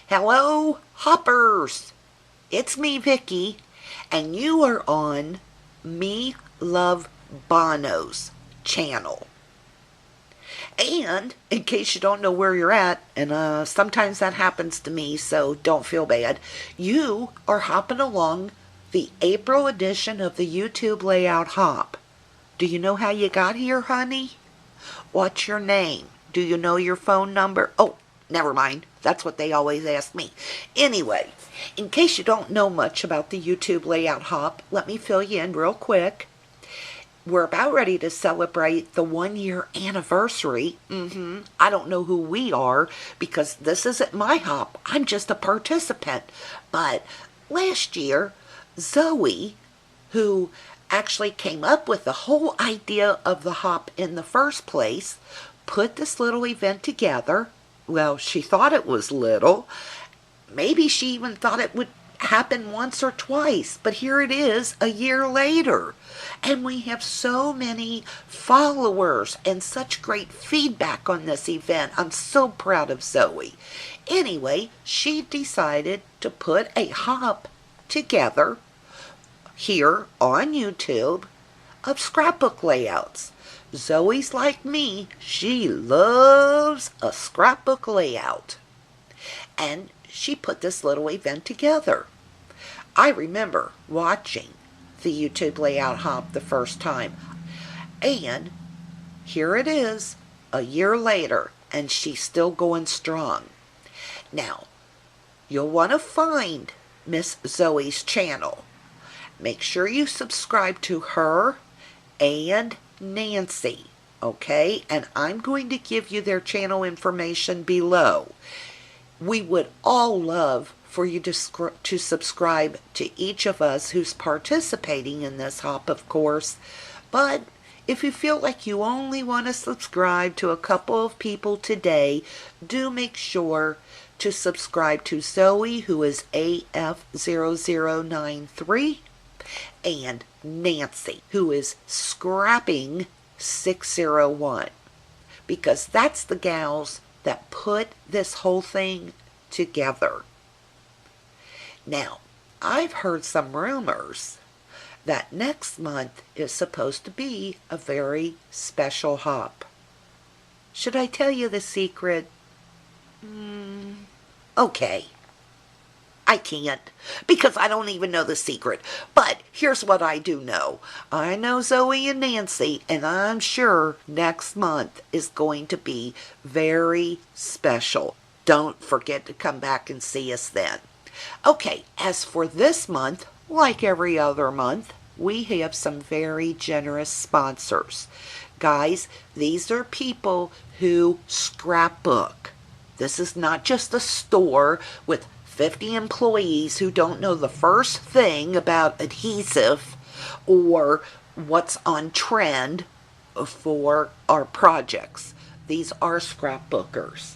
Hello, hoppers! It's me, Vicky, and you are on Me Love Bono's channel. And in case you don't know where you're at, and sometimes that happens to me, so don't feel bad, you are hopping along the April edition of the YouTube Layout Hop. Do you know how you got here, honey? What's your name? Do you know your phone number? Oh, never mind. That's what they always ask me. Anyway, in case you don't know much about the YouTube Layout Hop, let me fill you in real quick. We're about ready to celebrate the 1-year anniversary. I don't know who we are because this isn't my hop. I'm just a participant. But last year, Zoe, who actually came up with the whole idea of the hop in the first place, put this little event together. Well, she thought it was little. Maybe she even thought it would happen once or twice, but here it is a year later. And we have so many followers and such great feedback on this event. I'm so proud of Zoe. Anyway, she decided to put a hop together here on YouTube of scrapbook layouts. Zoe's like me. She loves a scrapbook layout. And she put this little event together. I remember watching the YouTube Layout Hop the first time. And here it is, a year later, and she's still going strong. Now, you'll want to find Miss Zoe's channel. Make sure you subscribe to her and Nancy, okay? And I'm going to give you their channel information below. We would all love for you to subscribe to each of us who's participating in this hop, of course. But if you feel like you only want to subscribe to a couple of people today, do make sure to subscribe to Zoe, who is AF0093, and Nancy, who is Scrapping 601, because that's the gals that put this whole thing together. Now, I've heard some rumors that next month is supposed to be a very special hop. Should I tell you the secret? Okay. I can't, because I don't even know the secret. But here's what I do know. I know Zoe and Nancy, and I'm sure next month is going to be very special. Don't forget to come back and see us then. Okay, as for this month, like every other month, we have some very generous sponsors. Guys, these are people who scrapbook. This is not just a store with 50 employees who don't know the first thing about adhesive or what's on trend for our projects. These are scrapbookers.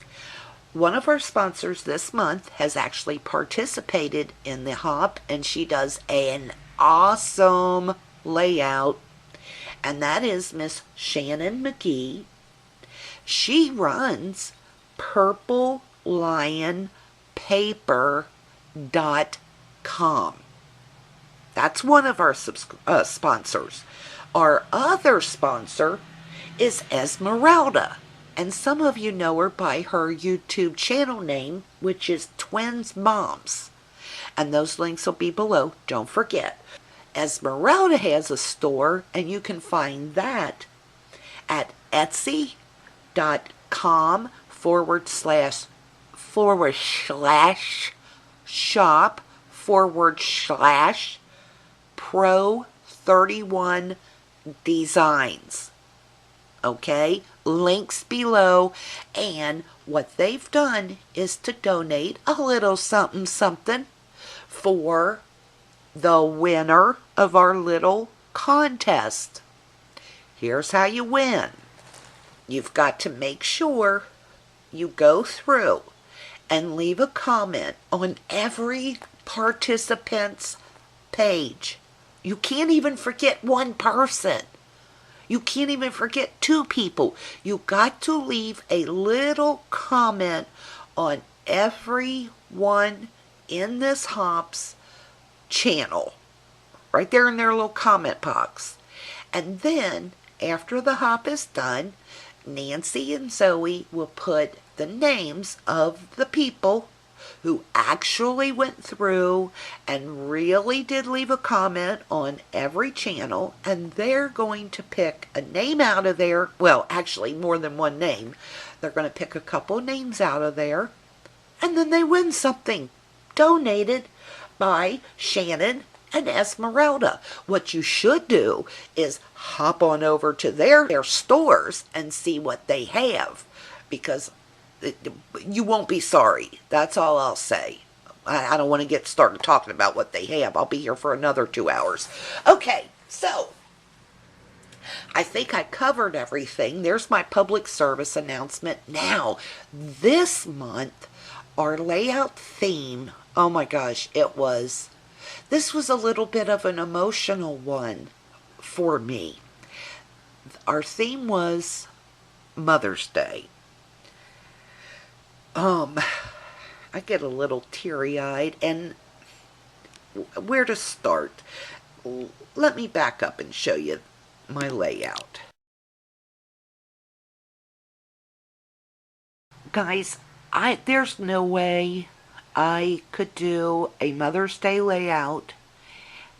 One of our sponsors this month has actually participated in the hop, and she does an awesome layout, and that is Miss Shannon Magee. She runs purplelionpaper.com. That's one of our sponsors. Our other sponsor is Esmeralda, and some of you know her by her YouTube channel name, which is Twinsmoms. And those links will be below, don't forget. Esmeralda has a store, and you can find that at etsy.com/shop/pro31 designs. Okay, links below. And what they've done is to donate a little something something for the winner of our little contest. Here's how you win. You've got to make sure you go through and leave a comment on every participant's page. You can't even forget one person. You can't even forget 2 people. You got to leave a little comment on everyone in this Hops channel, right there in their little comment box. And then, after the hop is done, Nancy and Zoe will put the names of the people who actually went through and really did leave a comment on every channel, and they're going to pick a name out of there. Well, actually, more than one name. They're going to pick a couple names out of there, and then they win something donated by Shannon and Esmeralda. What you should do is hop on over to their stores and see what they have, because you won't be sorry. That's all I'll say. I don't want to get started talking about what they have. I'll be here for another 2 hours. Okay, so I think I covered everything. There's my public service announcement. Now, this month, our layout theme, oh my gosh, this was a little bit of an emotional one for me. Our theme was Mother's Day. I get a little teary-eyed, and where to start? Let me back up and show you my layout. Guys, there's no way I could do a Mother's Day layout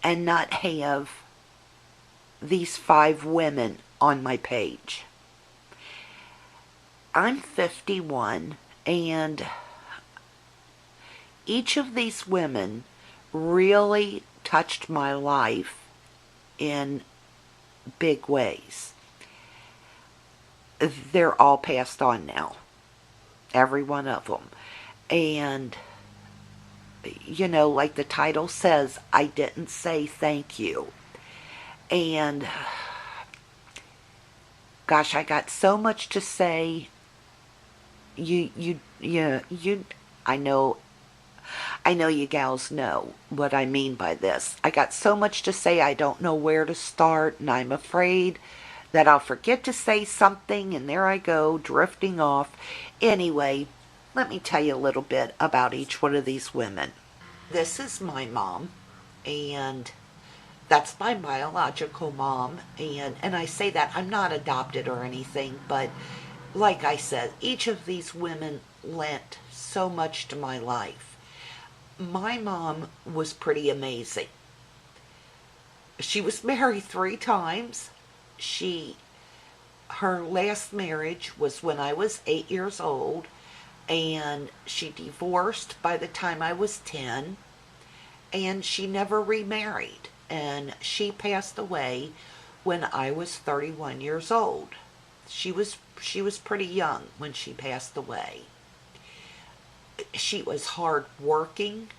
and not have these 5 women on my page. I'm 51, and each of these women really touched my life in big ways. They're all passed on now, every one of them. And, you know, like the title says, I didn't say thank you. And, gosh, I got so much to say. I know you gals know what I mean by this. I got so much to say, I don't know where to start, and I'm afraid that I'll forget to say something, and there I go, drifting off. Anyway, let me tell you a little bit about each one of these women. This is my mom, and that's my biological mom, and I say that, I'm not adopted or anything, but like I said, each of these women lent so much to my life. My mom was pretty amazing. She was married 3 times. Her last marriage was when I was 8 years old, and she divorced by the time I was 10, and she never remarried, and she passed away when I was 31 years old. She was pretty young when she passed away. She was hard working.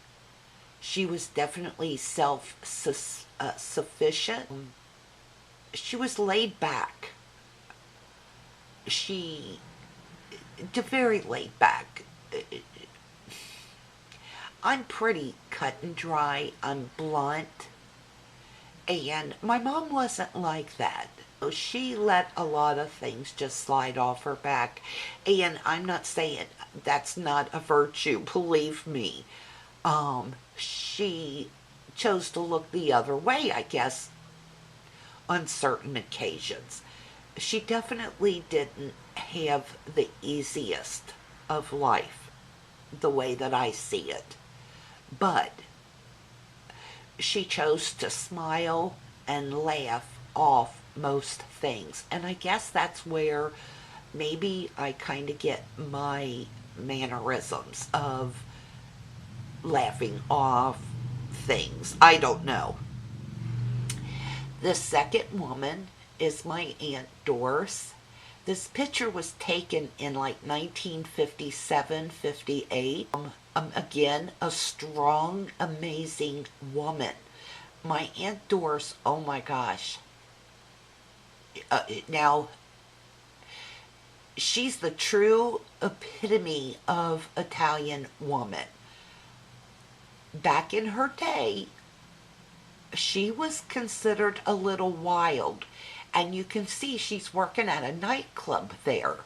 She was definitely self-sufficient. She was laid back. Very laid back. I'm pretty cut and dry. I'm blunt. And my mom wasn't like that. She let a lot of things just slide off her back. And I'm not saying that's not a virtue, believe me. She chose to look the other way, I guess, on certain occasions. She definitely didn't have the easiest of life, the way that I see it. But she chose to smile and laugh off most things. And I guess that's where maybe I kind of get my mannerisms of laughing off things. I don't know. The second woman is my Aunt Doris. This picture was taken in like 1957, 58. Again, a strong, amazing woman. My Aunt Doris, oh my gosh. Now, she's the true epitome of Italian woman. Back in her day, she was considered a little wild. And you can see she's working at a nightclub there.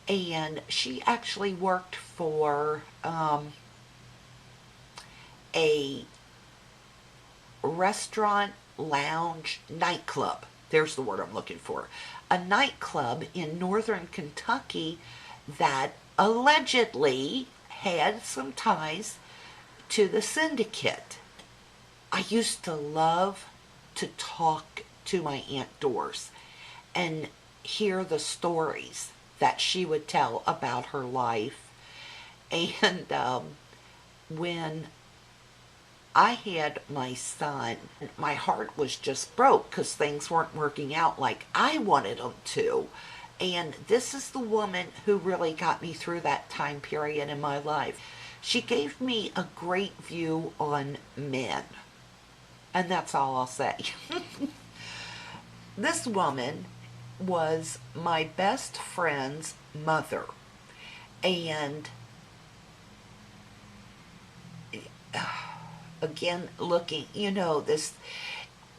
And she actually worked for a restaurant, lounge, nightclub. There's the word I'm looking for. A nightclub in northern Kentucky that allegedly had some ties to the syndicate. I used to love to talk to my Aunt Doris and hear the stories that she would tell about her life. And when I had my son, my heart was just broke because things weren't working out like I wanted them to. And this is the woman who really got me through that time period in my life. She gave me a great view on men. And that's all I'll say. This woman was my best friend's mother. And again, looking, this,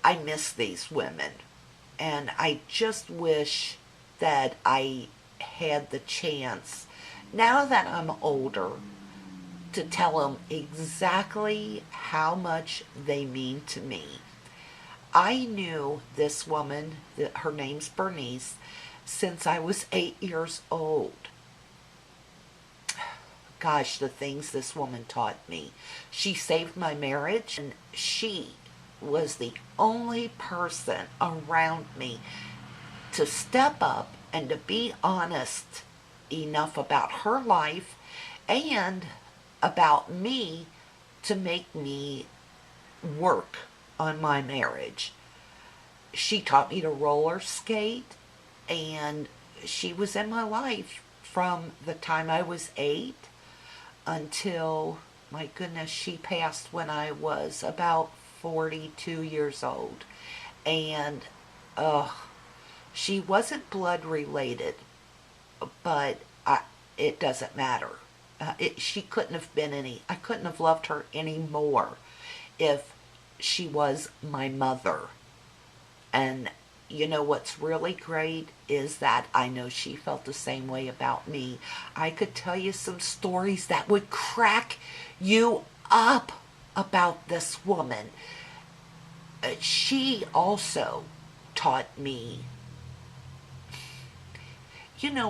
I miss these women. And I just wish that I had the chance, now that I'm older, to tell them exactly how much they mean to me. I knew this woman, her name's Bernice, since I was 8 years old. Gosh, the things this woman taught me. She saved my marriage, and she was the only person around me to step up and to be honest enough about her life and about me to make me work on my marriage. She taught me to roller skate, and she was in my life from the time I was 8 until, my goodness, she passed when I was about 42 years old. And she wasn't blood related, but it doesn't matter. She couldn't have been I couldn't have loved her any more if she was my mother. And what's really great is that I know she felt the same way about me. I could tell you some stories that would crack you up about this woman. She also taught me,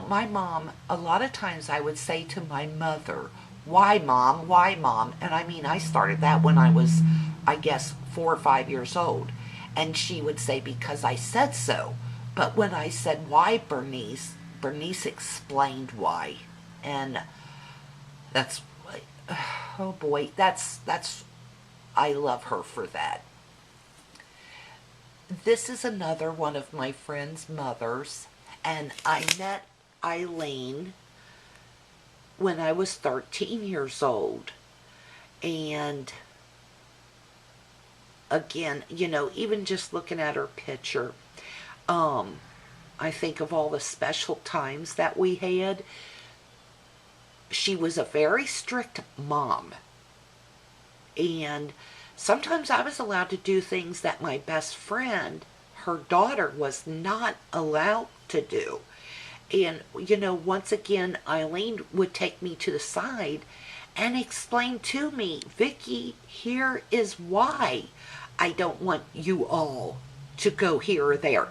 my mom, a lot of times I would say to my mother, why mom, why mom? And I started that when I was, I guess, 4 or 5 years old. And she would say, because I said so. But when I said, why Bernice, Bernice explained why. And that's, oh boy, that's, I love her for that. This is another one of my friend's mothers, and I met Eileen when I was 13 years old. And again, even just looking at her picture, I think of all the special times that we had. She was a very strict mom. And sometimes I was allowed to do things that my best friend, her daughter, was not allowed to do. And, once again, Eileen would take me to the side and explain to me, Vicky, here is why I don't want you all to go here or there.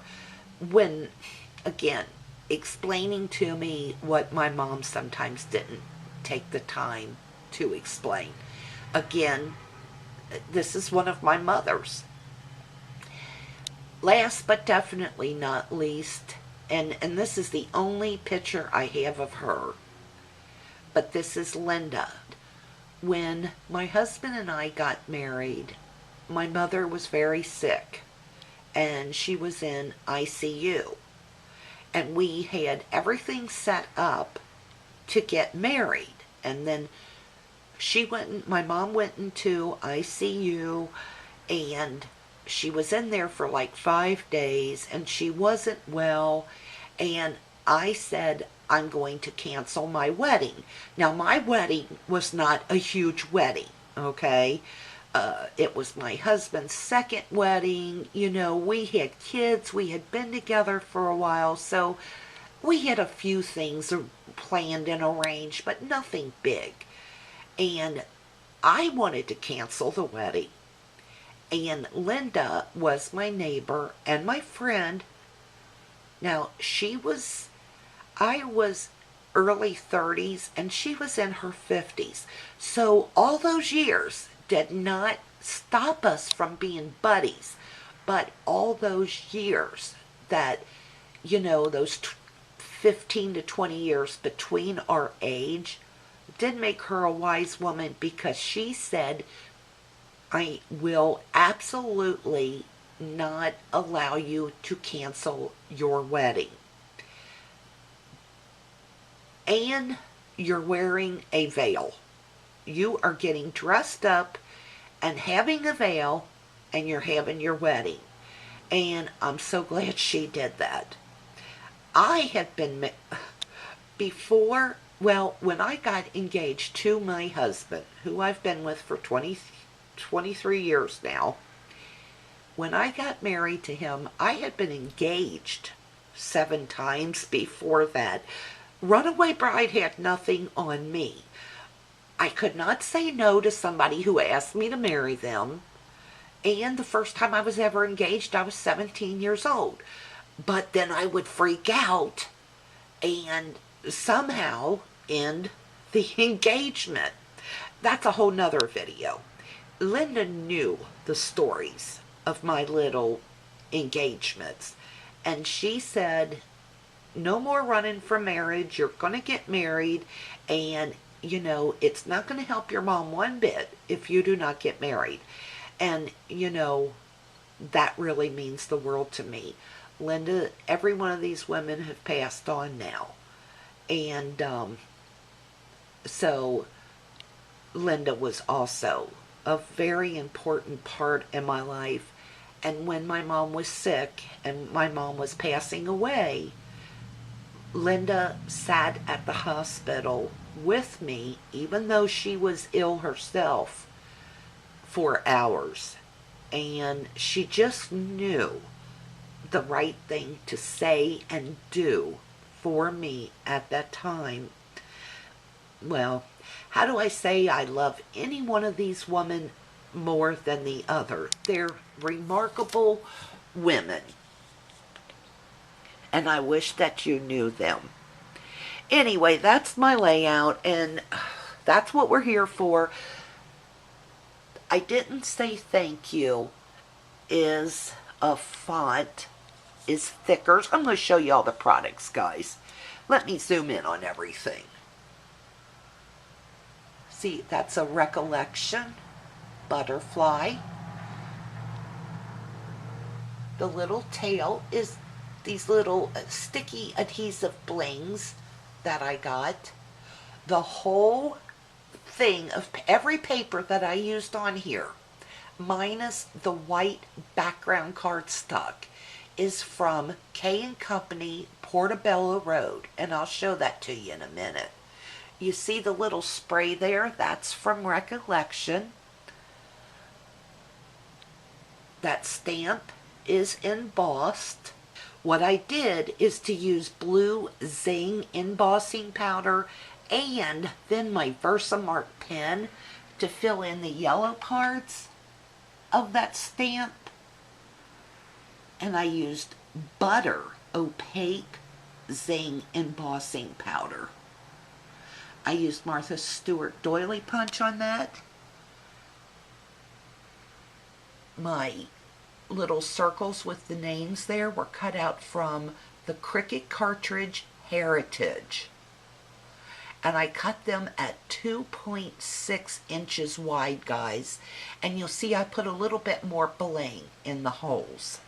When, again, explaining to me what my mom sometimes didn't take the time to explain. Again, this is one of my mothers. Last but definitely not least, and this is the only picture I have of her, but this is Linda. When my husband and I got married, my mother was very sick, and she was in ICU. And we had everything set up to get married. And then my mom went into ICU, and she was in there for like 5 days, and she wasn't well. And I said, I'm going to cancel my wedding. Now, my wedding was not a huge wedding, okay? It was my husband's second wedding. We had kids. We had been together for a while. So We had a few things planned and arranged, but nothing big. And I wanted to cancel the wedding. And Linda was my neighbor and my friend. Now, I was early 30s and she was in her 50s. So all those years did not stop us from being buddies. But all those years that, those 15 to 20 years between our age did make her a wise woman, because she said, I will absolutely not allow you to cancel your wedding. And you're wearing a veil. You are getting dressed up and having a veil, and you're having your wedding. And I'm so glad she did that. I had been, when I got engaged to my husband, who I've been with for 23 years now, when I got married to him, I had been engaged 7 times before that. Runaway bride had nothing on me. I could not say no to somebody who asked me to marry them. And the first time I was ever engaged, I was 17 years old. But then I would freak out and somehow end the engagement. That's a whole nother video. Linda knew the stories of my little engagements. And she said, no more running from marriage. You're going to get married. And, it's not going to help your mom one bit if you do not get married. And, that really means the world to me. Linda, every one of these women have passed on now. And so Linda was also a very important part in my life. And when my mom was sick and my mom was passing away, Linda sat at the hospital with me, even though she was ill herself, for hours. And she just knew the right thing to say and do for me at that time. Well, how do I say I love any one of these women more than the other? They're remarkable women. And I wish that you knew them. Anyway, that's my layout, and that's what we're here for. I didn't say thank you is a font, is thicker. I'm going to show you all the products, guys. Let me zoom in on everything. See, that's a Recollection butterfly. The little tail is these little sticky adhesive blings that I got. The whole thing of every paper that I used on here, minus the white background cardstock, is from K & Company, Portobello Road, and I'll show that to you in a minute. You see the little spray there? That's from Recollection. That stamp is embossed. What I did is to use blue Zing embossing powder and then my Versamark pen to fill in the yellow parts of that stamp. And I used butter opaque Zing embossing powder. I used Martha Stewart doily punch on that. My little circles with the names there were cut out from the Cricut cartridge Heritage. And I cut them at 2.6 inches wide, guys. And you'll see I put a little bit more bling in the holes.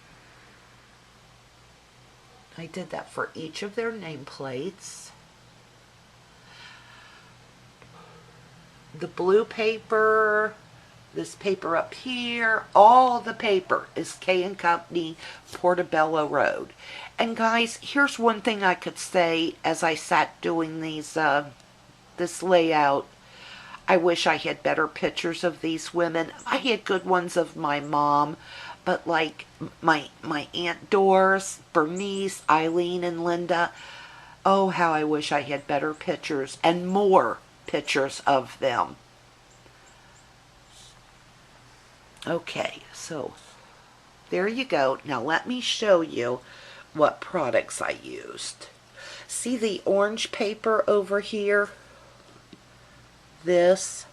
I did that for each of their nameplates. The blue paper, this paper up here, all the paper is K & Company, Portobello Road. And guys, here's one thing I could say as I sat doing these, this layout. I wish I had better pictures of these women. I had good ones of my mom, but like my Aunt Doris, Bernice, Eileen, and Linda, Oh, how I wish I had better pictures and more pictures of them. Okay, so there you go. Now let me show you what products I used. See the orange paper over here? This,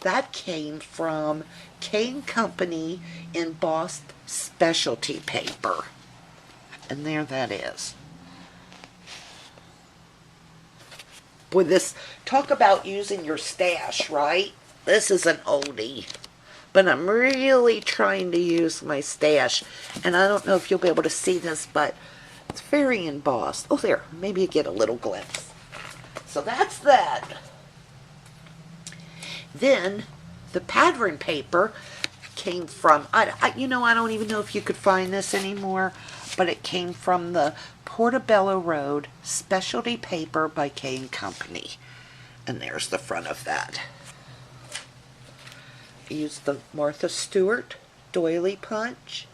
that came from Kane Company embossed specialty paper. And there that is. Boy, this, talk about using your stash, right? This is an oldie. But I'm really trying to use my stash. And I don't know if you'll be able to see this, but it's very embossed. Oh, there. Maybe you get a little glimpse. So that's that. Then, the pattern paper came from, you know, I don't even know if you could find this anymore, but it came from the Portobello Road Specialty Paper by Kane Company. And there's the front of that. I used the Martha Stewart doily punch.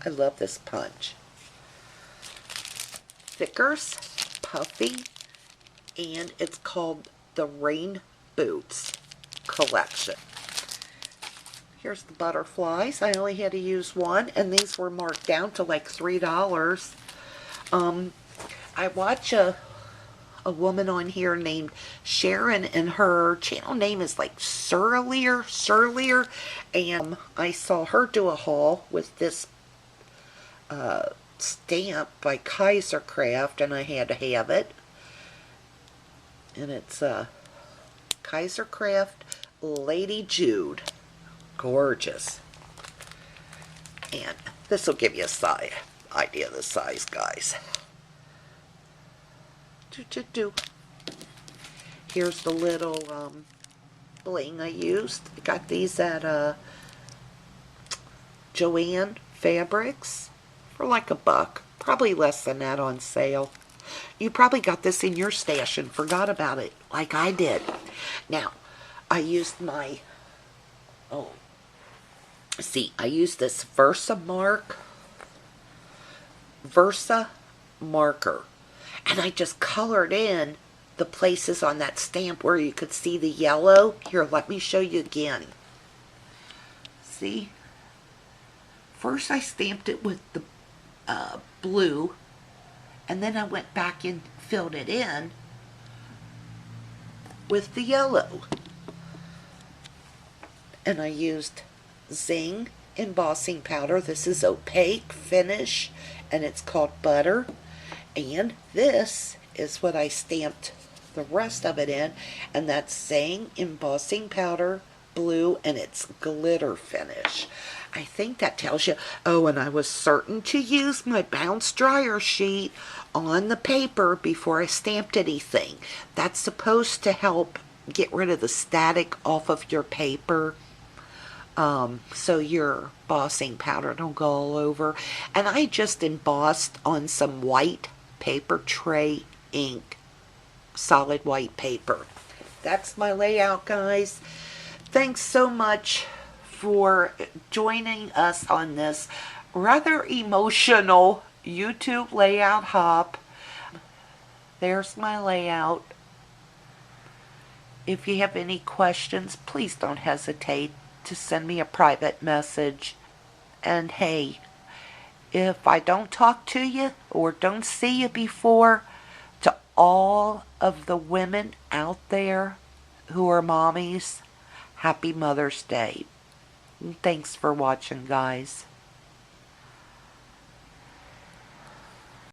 I love this punch. Thickers, puffy, and it's called the Rain Boots collection. Here's the butterflies. I only had to use one, and these were marked down to like $3. I watch a woman on here named Sharon, and her channel name is like Surlier, and I saw her do a haul with this stamp by Kaisercraft, and I had to have it. And it's Kaisercraft Lady Jude. Gorgeous. And this will give you a idea of the size, guys. Here's the little bling I used. I got these at Joann Fabrics for like $1. Probably less than that on sale. You probably got this in your stash and forgot about it, like I did. Now, I used my, I used this Versa marker, and I just colored in the places on that stamp where you could see the yellow. Here, let me show you again. See? First I stamped it with the blue, and then I went back and filled it in with the yellow. And I used Zing embossing powder. This is opaque finish, and it's called Butter. And this is what I stamped the rest of it in, and that's Zing embossing powder, blue, and it's glitter finish. I think that tells you. Oh, and I was certain to use my bounce dryer sheet on the paper before I stamped anything. That's supposed to help get rid of the static off of your paper, so your embossing powder don't go all over. And I just embossed on some white paper tray ink, solid white paper. That's my layout, guys. Thanks so much for joining us on this rather emotional YouTube layout hop. There's my layout. If you have any questions, please don't hesitate to send me a private message. And hey, if I don't talk to you or don't see you before, to all of the women out there who are mommies, happy Mother's Day. Thanks for watching, guys.